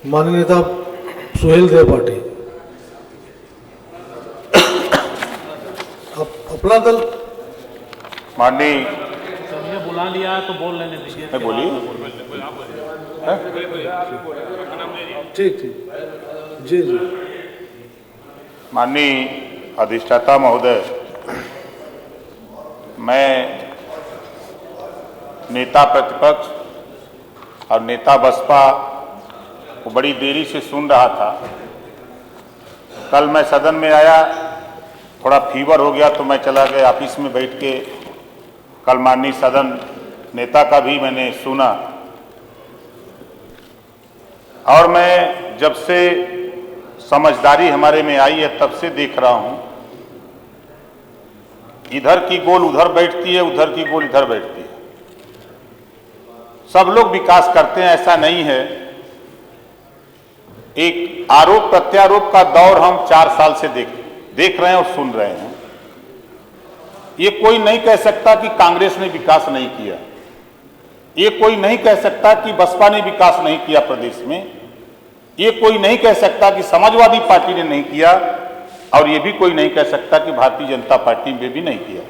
माननीय नेता सुहेल देव पाटिल। अपना दल माननीय सबने बुला लिया तो बोल लेने दीजिए। मैं बोलिए। ठीक ठीक जी जी। माननीय अधिष्ठाता महोदय, मैं नेता प्रतिपक्ष और नेता बसपा को बड़ी देरी से सुन रहा था। कल मैं सदन में आया, थोड़ा फीवर हो गया तो मैं चला गया ऑफिस में बैठ के। कल माननीय सदन नेता का भी मैंने सुना और मैं जब से समझदारी हमारे में आई है तब से देख रहा हूं, इधर की गोल उधर बैठती है, उधर की गोल इधर बैठती है। सब लोग विकास करते हैं, ऐसा नहीं है। एक आरोप प्रत्यारोप का दौर हम 4 साल से देख रहे हैं और सुन रहे हैं। ये कोई नहीं कह सकता कि कांग्रेस ने विकास नहीं किया, ये कोई नहीं कह सकता कि बसपा ने विकास नहीं किया प्रदेश में, ये कोई नहीं कह सकता कि समाजवादी पार्टी ने नहीं किया, और ये भी कोई नहीं कह सकता कि भारतीय जनता पार्टी ने भी नहीं किया।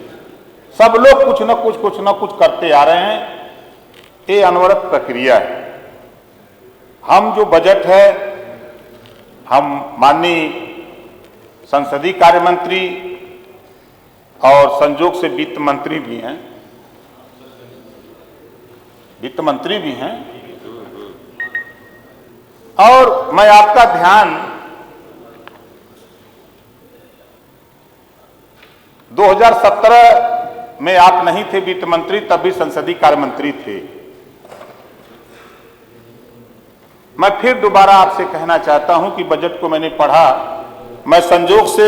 सब लोग कुछ न कुछ करते आ रहे हैं। ये अनवरत प्रक्रिया है। हम जो बजट है, हम माननीय संसदीय कार्य मंत्री और संयोग से वित्त मंत्री भी हैं, वित्त मंत्री भी हैं, और मैं आपका ध्यान 2017 में आप नहीं थे वित्त मंत्री, तब भी संसदीय कार्य मंत्री थे। मैं फिर दोबारा आपसे कहना चाहता हूं कि बजट को मैंने पढ़ा। मैं संजोग से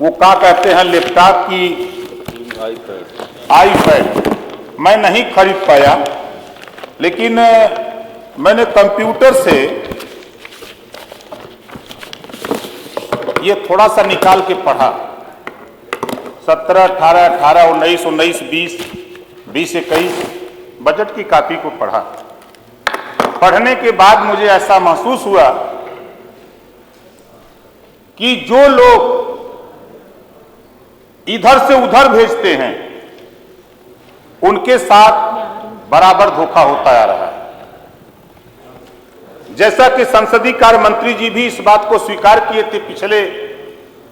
वो क्या कहते हैं लैपटॉप की आईपैड मैं नहीं खरीद पाया, लेकिन मैंने कंप्यूटर से ये थोड़ा सा निकाल के पढ़ा। 17, 18, 18, 19, 19, 20, 20, 21 बजट की कॉपी को पढ़ा। पढ़ने के बाद मुझे ऐसा महसूस हुआ कि जो लोग इधर से उधर भेजते हैं उनके साथ बराबर धोखा होता आ रहा है। जैसा कि संसदीय कार्य मंत्री जी भी इस बात को स्वीकार किए थे पिछले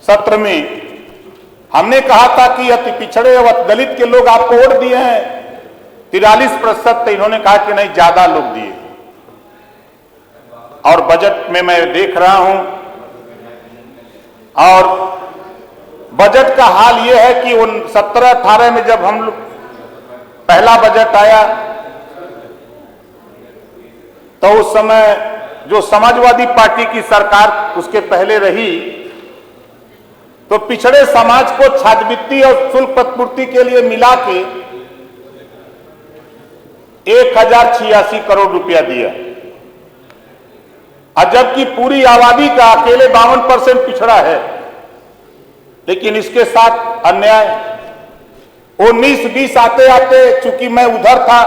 सत्र में। हमने कहा था कि अति पिछड़े और अति दलित के लोग आपको वोट दिए हैं 43%, तो इन्होंने कहा कि नहीं, ज्यादा लोग दिए। और बजट में मैं देख रहा हूं, और बजट का हाल यह है कि उन 17-18 में जब हम लोग पहला बजट आया तो उस समय जो समाजवादी पार्टी की सरकार उसके पहले रही, तो पिछड़े समाज को छात्रवृत्ति और शुल्क प्रतिपूर्ति के लिए मिला के 1086 करोड़ रुपया दिया, और जबकि पूरी आबादी का अकेले 52% पिछड़ा है। लेकिन इसके साथ अन्याय 19-20 आते आते, चूंकि मैं उधर था,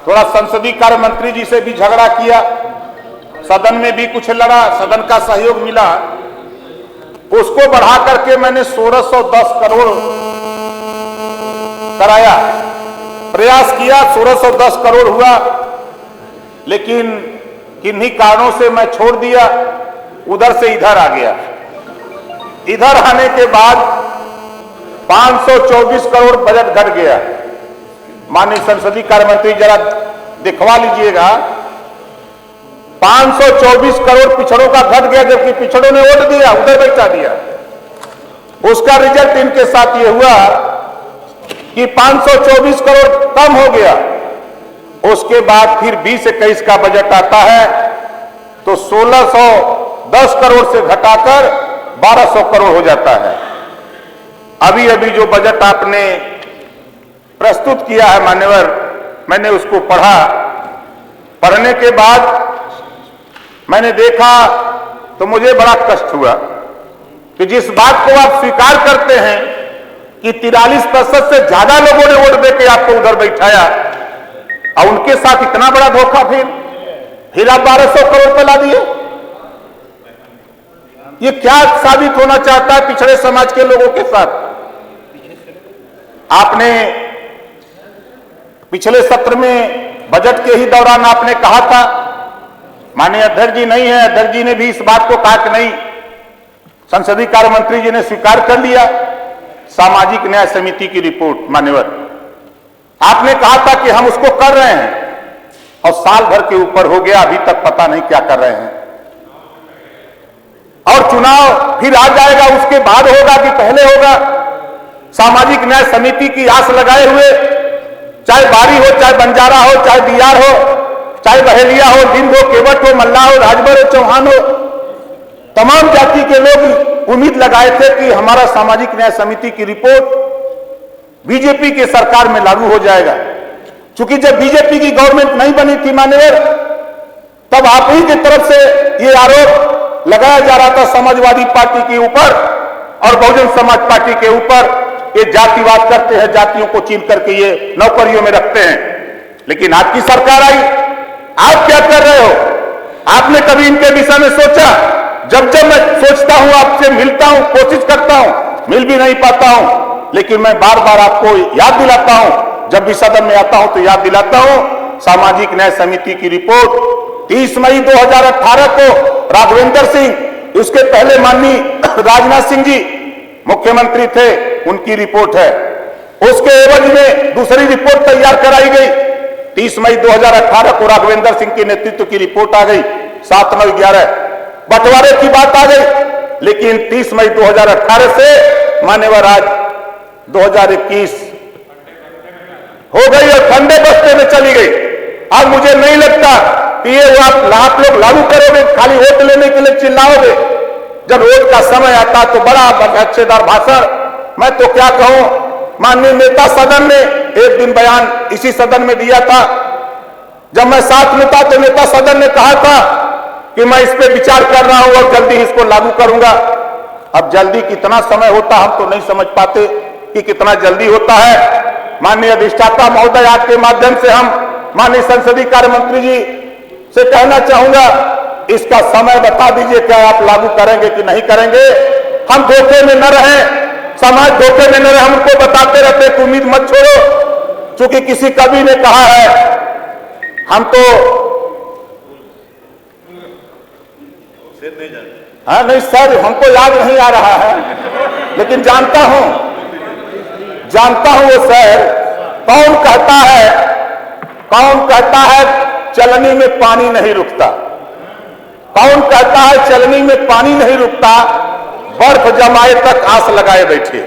थोड़ा संसदीय कार्य मंत्री जी से भी झगड़ा किया, सदन में भी कुछ लड़ा, सदन का सहयोग मिला, उसको बढ़ा करके मैंने 1610 करोड़ कराया। प्रयास किया, 1610 करोड़ हुआ, लेकिन किन्हीं कारणों से मैं छोड़ दिया, उधर से इधर आ गया। इधर आने के बाद 524 करोड़ बजट घट गया। माननीय संसदीय कार्य मंत्री जरा दिखवा लीजिएगा, 524 करोड़ पिछड़ों का घट गया, जबकि पिछड़ों ने वोट दिया, उधर बैठा दिया। उसका रिजल्ट इनके साथ ये हुआ कि 524 करोड़ कम हो गया। उसके बाद फिर 20-21 का बजट आता है तो 1610 करोड़ से घटाकर 1200 करोड़ हो जाता है। अभी अभी जो बजट आपने प्रस्तुत किया है मान्यवर, मैंने उसको पढ़ा। पढ़ने के बाद मैंने देखा तो मुझे बड़ा कष्ट हुआ कि जिस बात को आप स्वीकार करते हैं कि 43% से ज्यादा लोगों ने वोट देके आपको उधर बैठाया, और उनके साथ इतना बड़ा धोखा। फिर फिर आप 1200 करोड़ रुपए ला दिए। ये क्या साबित होना चाहता है पिछड़े समाज के लोगों के साथ? आपने पिछले सत्र में बजट के ही दौरान आपने कहा था, माननीय अध्यक्ष जी नहीं है, अध्यक्ष जी ने भी इस बात को कहा कि नहीं, संसदीय कार्य मंत्री जी ने स्वीकार कर लिया, सामाजिक न्याय समिति की रिपोर्ट मान्यवर, आपने कहा था कि हम उसको कर रहे हैं, और साल भर के ऊपर हो गया, अभी तक पता नहीं क्या कर रहे हैं। और चुनाव फिर आ जाएगा, उसके बाद होगा कि पहले होगा? सामाजिक न्याय समिति की आस लगाए हुए, चाहे बारी हो, चाहे बंजारा हो, चाहे बिहार हो, चाहे बहेलिया हो, लिंग हो, केवट हो, मल्ला हो, राजभर हो, चौहान हो, तमाम जाति के लोग उम्मीद लगाए थे कि हमारा सामाजिक न्याय समिति की रिपोर्ट बीजेपी की सरकार में लागू हो जाएगा। क्योंकि जब बीजेपी की गवर्नमेंट नहीं बनी थी मान्यवर, तब आप ही की तरफ से ये आरोप लगाया जा रहा था समाजवादी पार्टी के ऊपर और बहुजन समाज पार्टी के ऊपर, ये जातिवाद करते हैं, जातियों को चीन करके ये नौकरियों में रखते हैं। लेकिन आपकी सरकार आई, आप क्या कर रहे हो? आपने कभी इनके विषय में सोचा? जब जब मैं सोचता हूं, आपसे मिलता हूं, कोशिश करता हूं, मिल भी नहीं पाता हूं, लेकिन मैं बार बार आपको याद दिलाता हूं, जब भी सदन में आता हूं तो याद दिलाता हूं, सामाजिक न्याय समिति की रिपोर्ट 30 मई 2018 को राघवेंद्र सिंह, उसके पहले माननीय राजनाथ सिंह जी मुख्यमंत्री थे, उनकी रिपोर्ट है। उसके एवज में दूसरी रिपोर्ट तैयार कराई गई। 30 मई 2018 को राघवेंद्र सिंह के नेतृत्व की रिपोर्ट आ गई। 7, 9, 11 बंटवारे की बात आ गई। लेकिन 30 मई 2018 से मान्यवर आज 2021 हो गई और ठंडे बस्ते में चली गई। अब मुझे नहीं लगता कि ये आप लोग लागू करोगे, खाली वोट लेने के लिए चिल्लाओगे। जब वोट का समय आता तो बड़ा अच्छेदार भाषण, मैं तो क्या कहूं, माननीय नेता सदन ने एक दिन बयान इसी सदन में दिया था, जब मैं साथ में था तो नेता सदन ने कहा था कि मैं इस पे विचार कर रहा हूं और जल्दी इसको लागू करूंगा। अब जल्दी कितना समय होता हम तो नहीं समझ पाते कि कितना जल्दी होता है। माननीय अधिष्ठाता महोदय, आपके माध्यम से हम माननीय संसदीय कार्य मंत्री जी से कहना चाहूंगा, इसका समय बता दीजिए, क्या आप लागू करेंगे कि नहीं करेंगे? हम धोखे में न रहें, समाज धोखे में न रहे, हम उनको बताते रहते कि उम्मीद मत छोड़ो। क्योंकि किसी कवि ने कहा है, हम तो हाँ नहीं सर, हमको याद नहीं आ रहा है, लेकिन जानता हूं वो सर कौन कहता है चलनी में पानी नहीं रुकता? कौन कहता है चलनी में पानी नहीं रुकता? बर्फ जमाए तक आस लगाए बैठे।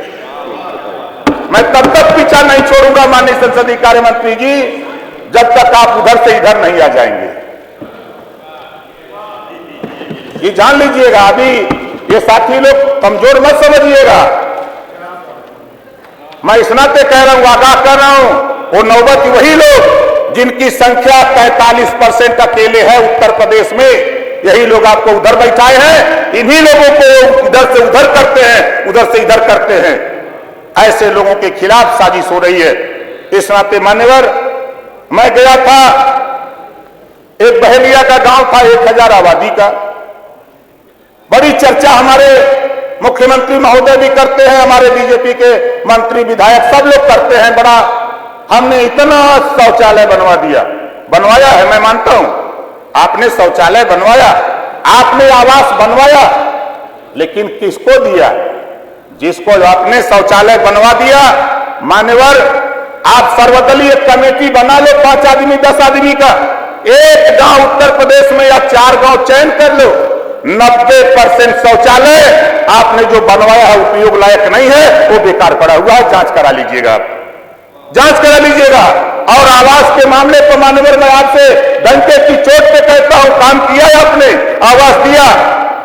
मैं तब तक पीछा नहीं छोड़ूंगा माननीय संसदीय कार्य मंत्री जी, जब तक आप उधर से इधर नहीं आ जाएंगे। ये जान लीजिएगा, अभी ये साथी लोग कमजोर मत समझिएगा। मैं इस नाते कह रहा हूं, आगाह कर रहा हूं, वो नौबत वही लोग जिनकी संख्या 45% अकेले है उत्तर प्रदेश में, यही लोग आपको उधर बैठाए हैं। इन्हीं लोगों को इधर से उधर करते हैं, उधर से इधर करते हैं। ऐसे लोगों के खिलाफ साजिश हो रही है। इस नाते मान्यवर, मैं गया था, एक बहेलिया का गांव था, 1000 आबादी का, बड़ी चर्चा हमारे मुख्यमंत्री महोदय भी करते हैं, हमारे बीजेपी के मंत्री विधायक सब लोग करते हैं। बड़ा हमने इतना शौचालय बनवाया है, मैं मानता हूं आपने शौचालय बनवाया, आपने आवास बनवाया, लेकिन किसको दिया? जिसको आपने शौचालय बनवा दिया, मान्यवर, आप सर्वदलीय कमेटी बना लो, 5 आदमी 10 आदमी का, एक गांव उत्तर प्रदेश में या 4 गांव चयन कर लो, 90% शौचालय आपने जो बनवाया है उपयोग लायक नहीं है, वो बेकार पड़ा हुआ है। जांच करा लीजिएगा, जांच करा लीजिएगा। और आवास के मामले पर मान्यवर, मैं आपसे डंके की चोट पे कहता हूं, काम किया है आपने, आवास दिया,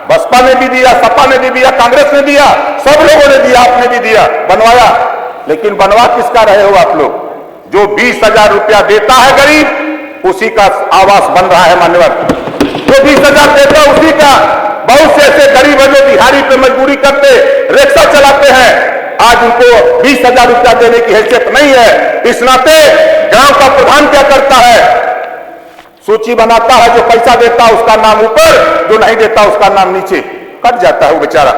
बसपा ने भी दिया, सपा ने भी दिया, कांग्रेस ने दिया, सब लोगों ने दिया, आपने भी दिया, बनवाया। लेकिन बनवा किसका रहे हो आप लोग? जो 20,000 रुपया देता है गरीब, उसी का आवास बन रहा है मान्यवर। जो 20,000 देता है उसी का। बहुत से ऐसे गरीब है जो दिहाड़ी पे मजदूरी करते, रिक्शा चलाते हैं, आज उनको 20,000 रुपया देने की हैसियत नहीं है। इस नाते गांव का प्रधान क्या करता है? सूची बनाता है, जो पैसा देता है उसका नाम ऊपर, जो नहीं देता उसका नाम नीचे कट जाता है वो बेचारा।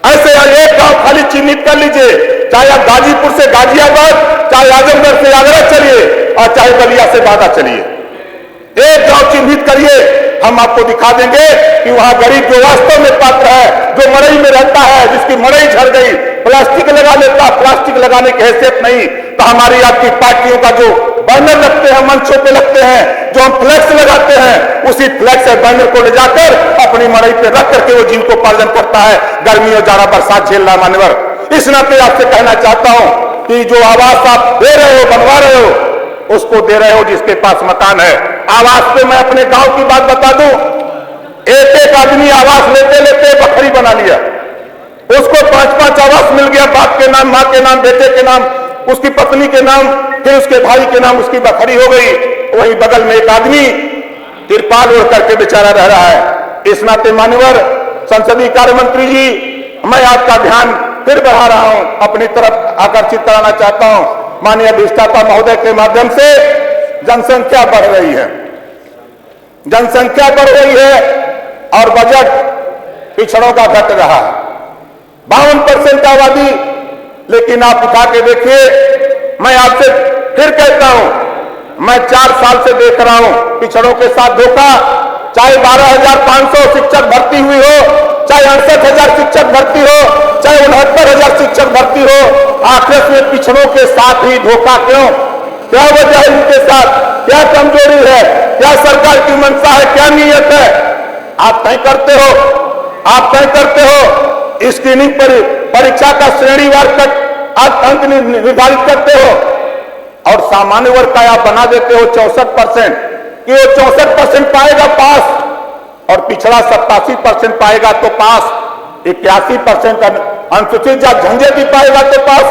ऐसे एक गांव खाली चिन्हित कर लीजिए, चाहे आप गाजीपुर से गाजियाबाद, चाहे आजमगढ़ से आगरा चलिए और चाहे बलिया से बादा चलिए, एक गांव चिन्हित करिए, हम आपको दिखा देंगे कि वहां गरीब जो वास्तव में पात्र है, जो मड़ई में रहता है, जिसकी मड़ई झड़ गई, प्लास्टिक लगा लेता, प्लास्टिक लगाने की हैसियत नहीं, तो हमारी आपकी पार्टियों का जो बैनर लगते हैं, मंचों पे लगते हैं, जो हम फ्लैक्स लगाते हैं, उसी फ्लैक्स से बैनर को ले जाकर अपनी मड़ई पे रख करके वो जीविकोपार्जन करता है, गर्मी और जाड़ा बरसात झेल रहा मान्यवर। इस नाते आपसे कहना चाहता हूं कि जो आवास आप दे रहे हो, बनवा रहे हो, उसको दे रहे हो जिसके पास मकान है। आवास पे मैं अपने गांव की बात बता दूं, एक एक आदमी आवास लेते लेते बखरी बना लिया, उसको 5-5 आवास मिल गया, बाप के नाम, मां के नाम, बेटे के नाम, उसकी पत्नी के नाम, फिर उसके भाई के नाम, उसकी बखरी हो गई। वहीं बगल में एक आदमी तिरपाल ओढ़ करके बेचारा रह रहा है। इस नाते मान्यवर संसदीय कार्य मंत्री जी, मैं आपका ध्यान फिर बढ़ा रहा हूं, अपनी तरफ आकर्षित कराना चाहता हूं। माननीय अधिष्ठाता महोदय के माध्यम से जनसंख्या बढ़ रही है, जनसंख्या बढ़ रही है और बजट पिछड़ों का घट रहा है। 52% आबादी, लेकिन आप उठा के देखिए, मैं आपसे फिर कहता हूं, मैं 4 साल से देख रहा हूं पिछड़ों के साथ धोखा, चाहे 12,500 शिक्षक भर्ती हुई हो, चाहे 68,000 शिक्षक भर्ती हो, चाहे 69,000 शिक्षक भर्ती हो, आखिर में पिछड़ों के साथ ही धोखा क्यों? क्या वजह है इनके साथ? क्या कमजोरी है? क्या सरकार की मंशा है? क्या नीयत है? आप तय करते हो, आप तय करते हो, स्क्रीनिंग परीक्षा का श्रेणीवार अंक निर्धारित करते हो और सामान्य वर्ग का आप बना देते हो 64%, कि वो 64% पाएगा पास और पिछड़ा 87% पाएगा तो पास, 81% अनुसूचित जाति झंझेती पाएगा तो पास।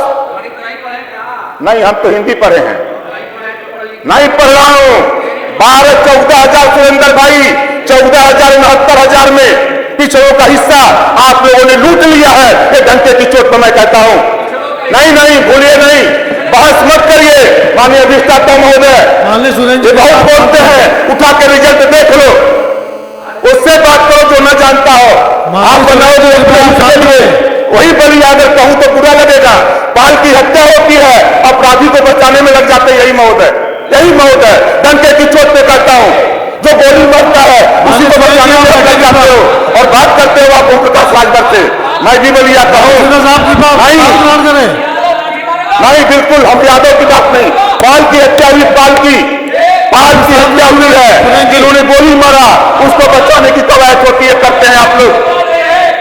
नहीं, हम तो हिंदी पढ़े हैं, नहीं पढ़ रहा हूं। 14,000 सुरेंद्र भाई, 14,000 69,000 में पिछड़ों का हिस्सा आप लोगों ने लूट लिया है। ये डंके की चोट पर मैं कहता हूं, नहीं नहीं भूलिए, नहीं बहस मत करिए। माननीय अधिष्ठाता महोदय ये बहुत बोलते हैं, उठा के रिजल्ट देख लो, उससे बात करो जो न जानता हो। आप बनाओगे वही बलिया, अगर कहूं तो बुरा लगेगा। बाल की हत्या होती है, अपराधी को बचाने में लग जाते, यही महोदय, यही महोदय, डंके की चोट पे कहता हूं। जो गोली मारता है उसी को बचाने में लग जाते हो और बात करते हो आप ओम प्रकाश राजभर से। मैं भी बलिया कहूं नहीं, बिल्कुल हम यादव की बात नहीं। बाल की हत्या हुई, बाल की हत्या हुई है, जिन्होंने गोली मारा उसको बचाने की कवायद होती है, करते हैं आप लोग।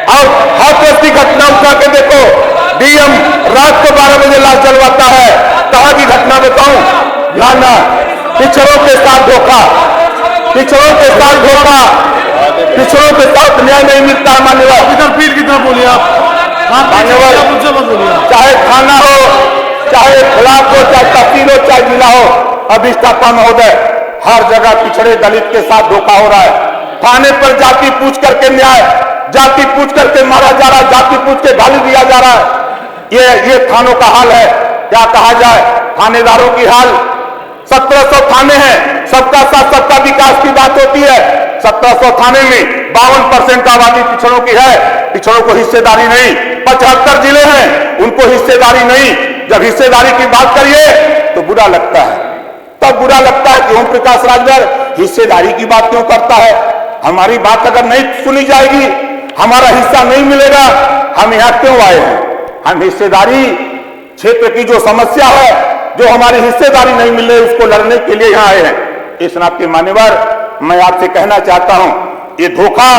और हाथरस की घटना उठा के देखो, डीएम रात को 12 बजे लाश जलवाता है, कहां की घटना बताऊं? लाना, पिछड़ों के साथ धोखा, पिछड़ों के साथ धोखा, पिछड़ों के साथ न्याय नहीं मिलता है। मान्यवर इधर पीठ की तरफ बोलिए आप, मान्यवर मुझसे मत बोलिए, चाहे थाना हो, चाहे ब्लॉक हो, चाहे तहसील हो, चाहे जिला हो, अधिष्ठाता महोदय हर जगह पिछड़े दलित के साथ धोखा हो रहा है। थाने पर जाति पूछ करके न्याय, जाति पूछ करके मारा जा रहा है, जाति पूछ के गाली दिया जा रहा है। ये थानों का हाल है। क्या कहा जाए, थानेदारों की हाल। 1700 थाने हैं, सबका साथ सबका विकास की बात होती है। 1700 थाने में 52% आबादी पिछड़ों की है, पिछड़ों को हिस्सेदारी नहीं। 75 जिले हैं, उनको हिस्सेदारी नहीं। जब हिस्सेदारी की बात करिए तो बुरा लगता है, तब बुरा लगता है कि ओम प्रकाश राजभर हिस्सेदारी की बात क्यों करता है। हमारी बात अगर नहीं सुनी जाएगी, हमारा हिस्सा नहीं मिलेगा, हम यहां क्यों आए हैं? हम हिस्सेदारी क्षेत्र की जो समस्या है, जो हमारी हिस्सेदारी नहीं मिल रही, उसको लड़ने के लिए यहां आए हैं। इस नाते मान्यवर मैं आपसे कहना चाहता हूं, ये धोखा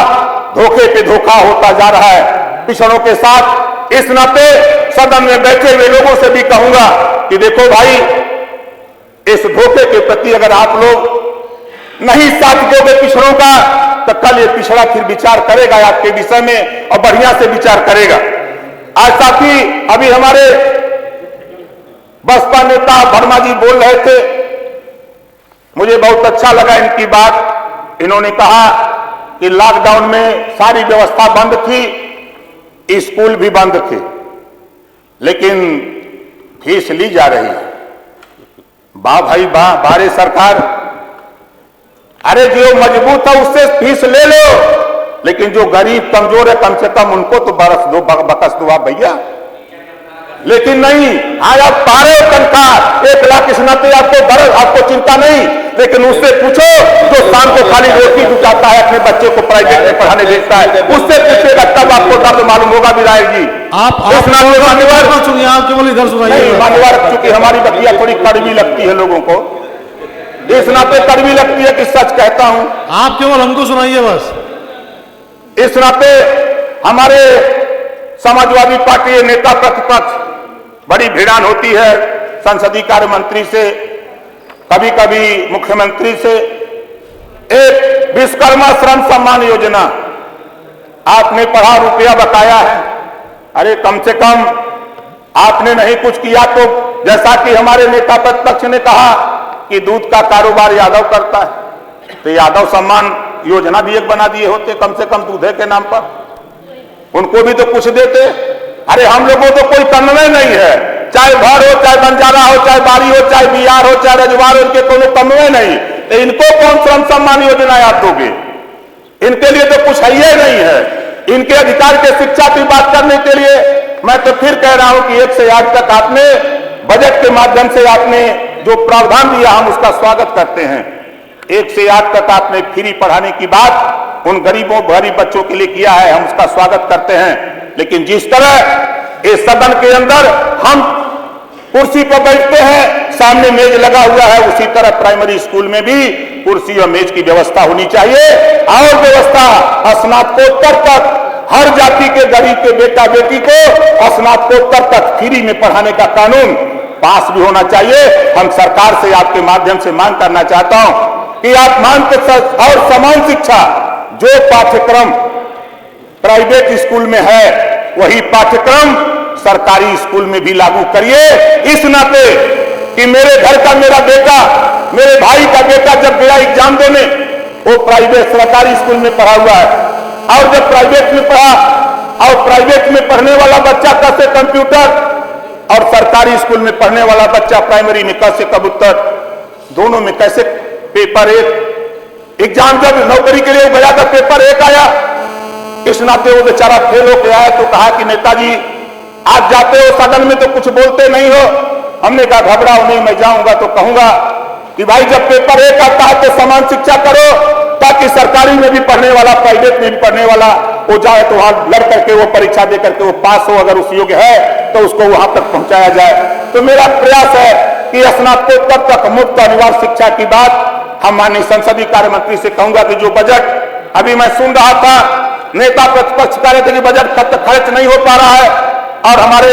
धोखे पे धोखा होता जा रहा है पिछड़ों के साथ। इस नाते सदन में बैठे हुए लोगों से भी कहूंगा कि देखो भाई, इस धोखे के प्रति अगर आप लोग नहीं साथ दोगे पिछड़ों का, तो कल ये पिछड़ा फिर विचार करेगा आपके विषय में और बढ़िया से विचार करेगा। आज साथी अभी हमारे बसपा नेता वर्मा जी बोल रहे थे, मुझे बहुत अच्छा लगा इनकी बात। इन्होंने कहा कि लॉकडाउन में सारी व्यवस्था बंद थी, स्कूल भी बंद थे, लेकिन फीस ली जा रही है। वाह भाई वाह, बारे सरकार, अरे जो मजबूत है उससे फीस ले लो, लेकिन जो गरीब कमजोर है कम से कम उनको तो बरस दो, बकस दो आप भैया। लेकिन नहीं, आज आप पा रहे हो तनख्वाह 1 लाख इस नाते आपको चिंता नहीं, लेकिन उससे पूछो जो शाम को खाली रोटी जुटाता है, अपने बच्चे को प्राइवेट में पढ़ाने भेजता है, उससे पूछेगा तब आपको दर्द मालूम होगा विधायक जी। आप इस नाते मान्यवर सुनिए, आप केवल इधर सुनाइए। नहीं मान्यवर, चूंकि हमारी बतिया थोड़ी कड़वी लगती है लोगों को, इस नाते कड़वी लगती है कि सच कहता हूं। आप केवल हमको सुनाइए बस। इस नाते हमारे समाजवादी पार्टी नेता प्रतिपक्ष बड़ी भिड़ान होती है संसदीय कार्य मंत्री से, कभी कभी मुख्यमंत्री से। एक विश्वकर्मा श्रम सम्मान योजना आपने पढ़ा, रुपया बकाया है। अरे कम से कम आपने नहीं कुछ किया तो, जैसा कि हमारे नेता प्रतिपक्ष ने कहा कि दूध का कारोबार यादव करता है, तो यादव सम्मान योजना भी एक बना दिए होते कम से कम दूधे के नाम पर, उनको भी तो कुछ देते। अरे हम लोगों तो कोई कन्वे नहीं है, चाहे भर हो, चाहे बंजारा हो, चाहे बारी हो, चाहे बिहार हो, चाहे रजवार हो, इनके कोनो कन्वे नहीं, तो इनको कौन श्रम सम्मान योजना आप दोगे? इनके लिए तो कुछ है ही नहीं है। इनके अधिकार के शिक्षा की बात करने के लिए मैं तो फिर कह रहा हूं कि 1 से 8 तक आपने बजट के माध्यम से आपने जो प्रावधान दिया हम उसका स्वागत करते हैं। 1 से 8 तक आपने फ्री पढ़ाने की बात उन गरीबों गरीब बच्चों के लिए किया है, हम उसका स्वागत करते हैं। लेकिन जिस तरह इस सदन के अंदर हम कुर्सी पर बैठते हैं, सामने मेज लगा हुआ है, उसी तरह प्राइमरी स्कूल में भी कुर्सी और मेज की व्यवस्था होनी चाहिए। और व्यवस्था स्नातकोत्तर तक हर जाति के गरीब के बेटा बेटी को स्नातकोत्तर तक फ्री में पढ़ाने का कानून पास भी होना चाहिए। हम सरकार से आपके माध्यम से मांग करना चाहता हूं कि आप मांग और समान शिक्षा जो पाठ्यक्रम प्राइवेट स्कूल में है वही पाठ्यक्रम सरकारी स्कूल में भी लागू करिए। इस नाते कि मेरे घर का मेरा बेटा, मेरे भाई का बेटा जब गया एग्जाम देने, वो प्राइवेट सरकारी स्कूल में पढ़ा हुआ है, और जब प्राइवेट में पढ़ा और प्राइवेट में पढ़ने वाला बच्चा कैसे कंप्यूटर और सरकारी स्कूल में पढ़ने वाला बच्चा प्राइमरी में कैसे कबूतर, दोनों में कैसे पेपर एक एग्जाम जब नौकरी के लिए गया था पेपर 1 आया, इस नाते वो बेचारा फेल होकर आया तो कहा कि नेताजी आप जाते हो सदन में तो कुछ बोलते नहीं हो। हमने कहा घबराओ नहीं, मैं जाऊंगा तो कहूंगा कि भाई जब पेपर 1 आता है तो समान शिक्षा करो, ताकि सरकारी में भी पढ़ने वाला प्राइवेट में भी पढ़ने वाला वो जाए तो वहां लड़ करके वो परीक्षा दे करके वो पास हो, अगर उस योग्य है तो उसको वहां तक पहुंचाया जाए। तो मेरा प्रयास है कि स्नातकोत्तर तक मुफ्त अनिवार्य शिक्षा की बात हम माननीय संसदीय कार्य मंत्री से कहूंगा कि जो बजट अभी मैं सुन रहा था, नेता प्रतिपक्ष कह रहे थे कि बजट खर्च नहीं हो पा रहा है, और हमारे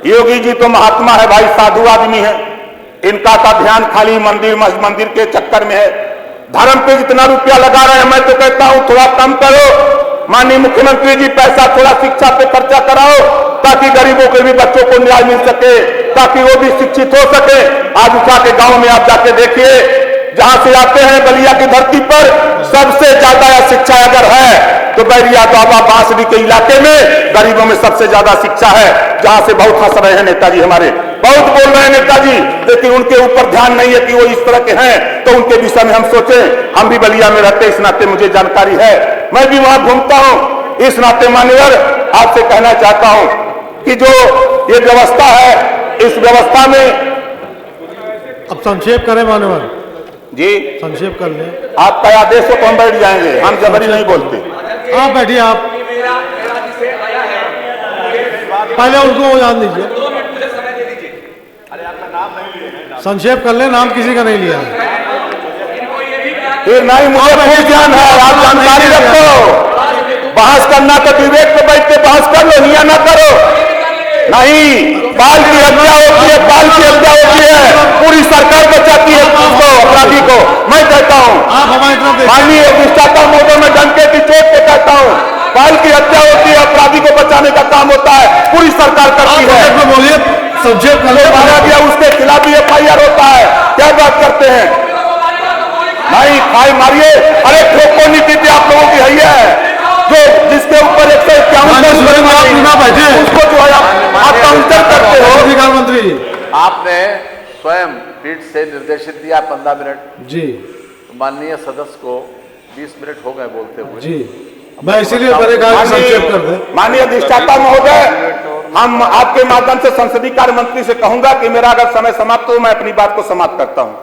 योगी जी तो महात्मा है भाई, साधु आदमी है, इनका का ध्यान खाली मंदिर के चक्कर में है। धर्म पे जितना रुपया लगा रहे हैं, मैं तो कहता हूं थोड़ा कम करो। माननीय मुख्यमंत्री जी पैसा थोड़ा शिक्षा पे खर्चा कराओ, ताकि गरीबों के भी बच्चों को न्याय मिल सके, ताकि वो भी शिक्षित हो सके। आज उठा के गांव में आप जाके देखिए, जहां से आते हैं बलिया की धरती पर सबसे ज्यादा शिक्षा अगर है तो बैरिया बाबा बांसडी के इलाके में गरीबों में सबसे ज्यादा शिक्षा है, जहां से बहुत हंस रहे हैं नेताजी, हमारे बहुत बोल रहे हैं नेताजी, लेकिन उनके ऊपर ध्यान नहीं है कि वो इस तरह के हैं, तो उनके विषय में हम सोचें। हम भी बलिया में रहते, इस नाते मुझे जानकारी है, मैं भी वहां घूमता हूं। इस नाते मान्यवर आपसे कहना चाहता हूं कि जो ये व्यवस्था है, इस व्यवस्था में अब संक्षेप करें मान्यवर जी, संक्षेप कर लें। आपका आदेश हो तो हम बैठ जाएंगे, हम जबरी नहीं बोलते। आप बैठिए, आप पहले उनको जान दीजिए, संक्षेप कर ले, नाम किसी का नहीं लिया। फिर नहीं, मुझे बहुत ज्ञान है, आप जानकारी रखो। बहस करना तो विवेक पे बैठ के बहस कर लो, निया ना करो। नहीं, बाल की हत्या होती है, बाल की हत्या होती है, पूरी सरकार बचाती है उसको, अपराधी को। मैं कहता हूँ माननीय अधिष्ठाता महोदय, मैं डंके की चोट पे कहता हूँ, बाल की हत्या होती है, अपराधी को बचाने का काम होता है, पूरी सरकार करती है। बोलिए, संक्षेप कर ले। मारा गया उसके खिलाफ भी FIR होता है, क्या बात करते हैं? नहीं, खाई मारिए। अरे ठोको नीति थी आप लोगों की है, जो जिसके ऊपर 151 उसको जो है आप काउंटर करते हो। अधिकार मंत्री जी, आपने स्वयं पीठ से निर्देशित दिया 15 मिनट जी, माननीय सदस्य को 20 मिनट हो गए बोलते हुए। जी, मैं इसीलिए मैंने कहा कि संक्षेप कर दें। माननीय अधिष्ठाता महोदय, हम आपके माध्यम से संसदीय कार्य मंत्री से कहूंगा कि मेरा अगर समय समाप्त हो मैं अपनी बात को समाप्त करता हूं।